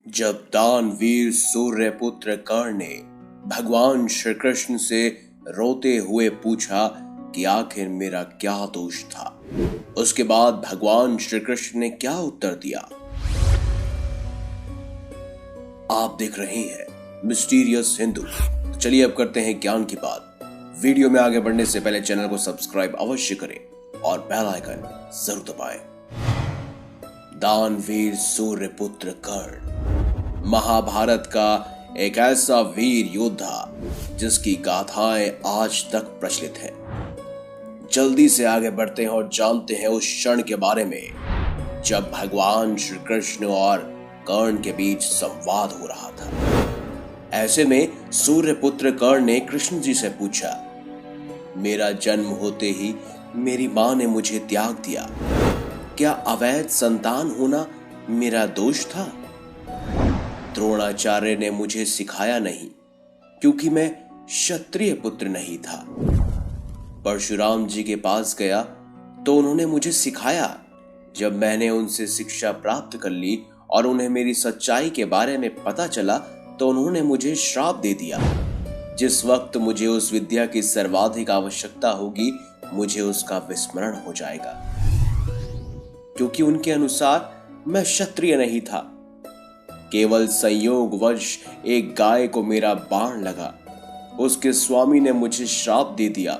जब दानवीर सूर्यपुत्र कर्ण ने भगवान श्री कृष्ण से रोते हुए पूछा कि आखिर मेरा क्या दोष था, उसके बाद भगवान श्री कृष्ण ने क्या उत्तर दिया, आप देख रहे हैं मिस्टीरियस हिंदू। तो चलिए अब करते हैं ज्ञान की बात। वीडियो में आगे बढ़ने से पहले चैनल को सब्सक्राइब अवश्य करें और बेल आइकन जरूर दबाएं। दानवीर सूर्यपुत्र कर्ण महाभारत का एक ऐसा वीर योद्धा जिसकी गाथाएं आज तक प्रचलित हैं। जल्दी से आगे बढ़ते हैं और जानते हैं उस क्षण के बारे में जब भगवान श्री कृष्ण और कर्ण के बीच संवाद हो रहा था। ऐसे में सूर्यपुत्र कर्ण ने कृष्ण जी से पूछा, मेरा जन्म होते ही मेरी मां ने मुझे त्याग दिया, क्या अवैध संतान होना मेरा दोष था? द्रोणाचार्य ने मुझे सिखाया नहीं क्योंकि मैं क्षत्रिय पुत्र नहीं था। परशुराम जी के पास गया तो उन्होंने मुझे सिखाया। जब मैंने उनसे शिक्षा प्राप्त कर ली और उन्हें मेरी सच्चाई के बारे में पता चला तो उन्होंने मुझे श्राप दे दिया। जिस वक्त मुझे उस विद्या की सर्वाधिक आवश्यकता होगी मुझे उसका विस्मरण हो जाएगा, क्योंकि उनके अनुसार मैं क्षत्रिय नहीं था। केवल संयोगवश एक गाय को मेरा बाण लगा, उसके स्वामी ने मुझे श्राप दे दिया,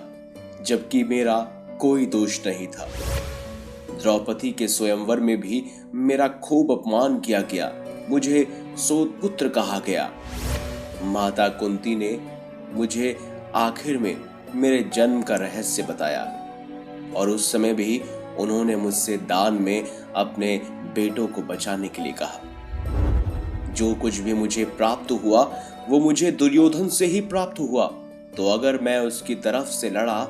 जबकि मेरा कोई दोष नहीं था। द्रौपदी के स्वयंवर में भी मेरा खूब अपमान किया गया, मुझे सोतपुत्र कहा गया। माता कुंती ने मुझे आखिर में मेरे जन्म का रहस्य बताया और उस समय भी उन्होंने मुझसे दान में अपने बेटों को बचाने के लिए कहा। जो कुछ भी मुझे प्राप्त हुआ वो मुझे दुर्योधन से ही प्राप्त हुआ, तो अगर मैं उसकी तरफ से लड़ा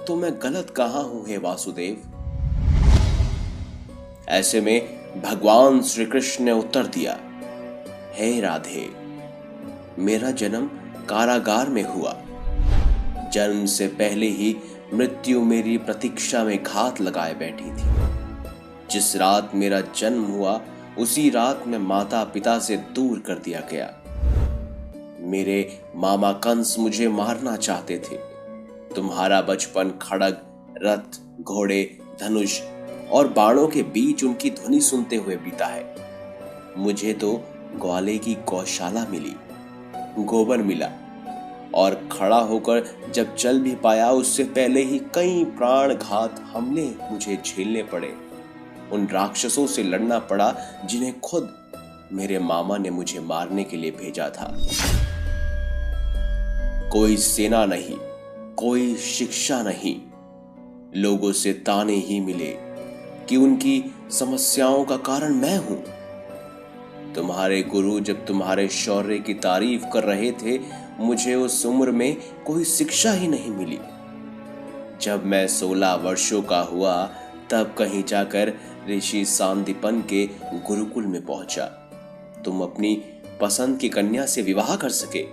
तो मैं गलत कहां हूं हे वासुदेव? ऐसे में भगवान श्री कृष्ण ने उत्तर दिया, हे राधे, मेरा जन्म कारागार में हुआ। जन्म से पहले ही मृत्यु मेरी प्रतीक्षा में घात लगाए बैठी थी। जिस रात मेरा जन्म हुआ उसी रात में माता पिता से दूर कर दिया गया। मेरे मामा कंस मुझे मारना चाहते थे। तुम्हारा बचपन खड़ग, रथ, घोड़े, धनुष और बाणों के बीच उनकी ध्वनि सुनते हुए बीता है। मुझे तो ग्वाले की गौशाला मिली, गोबर मिला और खड़ा होकर जब चल भी पाया उससे पहले ही कई प्राणघात हमले मुझे झेलने पड़े। उन राक्षसों से लड़ना पड़ा जिन्हें खुद मेरे मामा ने मुझे मारने के लिए भेजा था। कोई सेना नहीं, कोई शिक्षा नहीं, लोगों से ताने ही मिले कि उनकी समस्याओं का कारण मैं हूं। तुम्हारे गुरु जब तुम्हारे शौर्य की तारीफ कर रहे थे मुझे उस उम्र में कोई शिक्षा ही नहीं मिली। जब मैं 16 वर्षों का हुआ तब कहीं जाकर ऋषि सांदीपन के गुरुकुल में पहुंचा। तुम अपनी पसंद की कन्या से विवाह कर सके,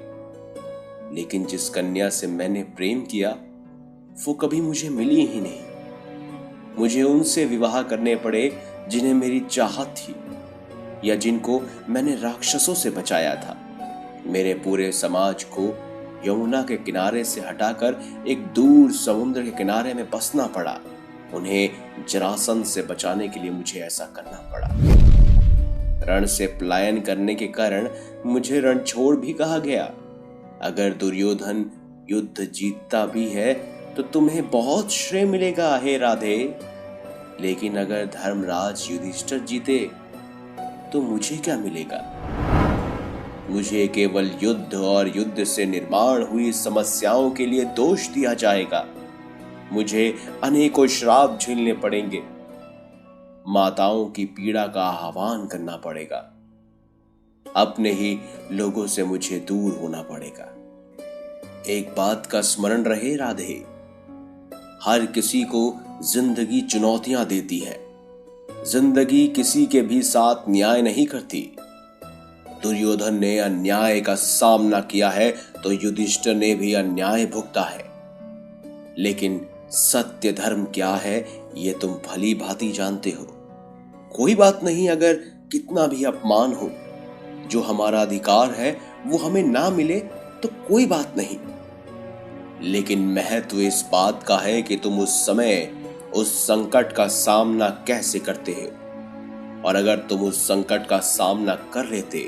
लेकिन जिस कन्या से मैंने प्रेम किया वो कभी मुझे मिली ही नहीं। मुझे उनसे विवाह करने पड़े जिन्हें मेरी चाहत थी या जिनको मैंने राक्षसों से बचाया था। मेरे पूरे समाज को यमुना के किनारे से हटाकर एक दूर समुद्र के किनारे में बसना पड़ा। उन्हें जरासंध से बचाने के लिए मुझे ऐसा करना पड़ा। रण से पलायन करने के कारण मुझे रणछोड़ भी कहा गया। अगर दुर्योधन युद्ध जीतता भी है तो तुम्हें बहुत श्रेय मिलेगा हे राधे, लेकिन अगर धर्मराज युधिष्ठिर जीते तो मुझे क्या मिलेगा? मुझे केवल युद्ध और युद्ध से निर्माण हुई समस्याओं के लिए दोष दिया जाएगा। मुझे अनेकों श्राप झेलने पड़ेंगे। माताओं की पीड़ा का आह्वान करना पड़ेगा। अपने ही लोगों से मुझे दूर होना पड़ेगा। एक बात का स्मरण रहे राधे, हर किसी को जिंदगी चुनौतियां देती है। जिंदगी किसी के भी साथ न्याय नहीं करती। दुर्योधन ने अन्याय का सामना किया है तो युधिष्ठिर ने भी अन्याय भुगता है, लेकिन सत्य धर्म क्या है ये तुम भली भांति जानते हो। कोई बात नहीं अगर कितना भी अपमान हो, जो हमारा अधिकार है वो हमें ना मिले तो कोई बात नहीं, लेकिन महत्व इस बात का है कि तुम उस समय उस संकट का सामना कैसे करते हो। और अगर तुम उस संकट का सामना कर लेते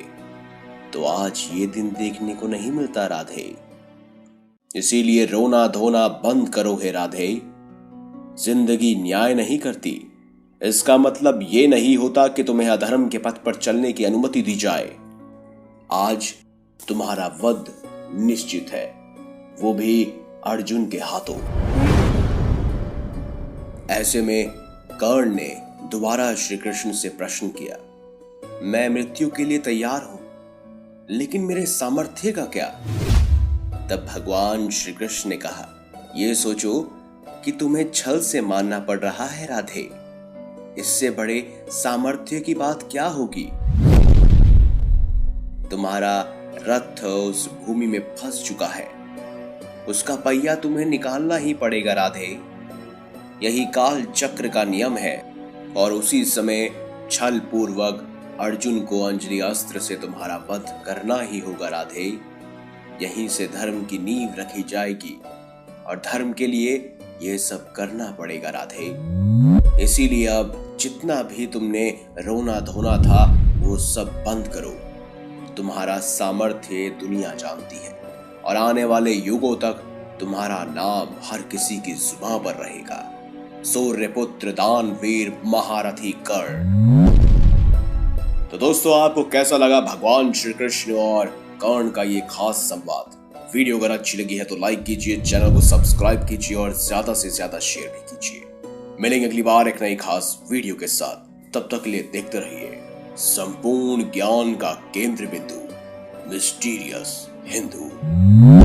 तो आज ये दिन देखने को नहीं मिलता राधे। इसीलिए रोना धोना बंद करो हे राधे। जिंदगी न्याय नहीं करती। इसका मतलब ये नहीं होता कि तुम्हें अधर्म के पथ पर चलने की अनुमति दी जाए। आज तुम्हारा वध निश्चित है, वो भी अर्जुन के हाथों। ऐसे में कर्ण ने दोबारा श्री कृष्ण से प्रश्न किया, मैं मृत्यु के लिए तैयार हूं, लेकिन मेरे सामर्थ्य का क्या? तब भगवान श्री कृष्ण ने कहा, यह सोचो कि तुम्हें छल से मारना पड़ रहा है राधे। इससे बड़े सामर्थ्य की बात क्या होगी? तुम्हारा रथ उस भूमि में फंस चुका है, उसका पहिया तुम्हें निकालना ही पड़ेगा राधे। यही काल चक्र का नियम है। और उसी समय छल पूर्वक अर्जुन को अंजलि अस्त्र से तुम्हारा वध करना ही होगा राधे। यहीं से धर्म की नींव रखी जाएगी और धर्म के लिए यह सब करना पड़ेगा राधे। इसीलिए अब जितना भी तुमने रोना धोना था वो सब बंद करो। तुम्हारा सामर्थ्य दुनिया जानती है और आने वाले युगों तक तुम्हारा नाम हर किसी की जुबान पर रहेगा। सूर्यपुत्र दानवीर महारथी कर्ण। तो दोस्तों, आपको कैसा लगा भगवान श्री कृष्ण और कर्ण का ये खास संवाद? वीडियो अगर अच्छी लगी है तो लाइक कीजिए, चैनल को सब्सक्राइब कीजिए और ज्यादा से ज्यादा शेयर भी कीजिए। मिलेंगे अगली बार एक नई खास वीडियो के साथ। तब तक के लिए देखते रहिए संपूर्ण ज्ञान का केंद्र बिंदु, मिस्टीरियस हिंदू।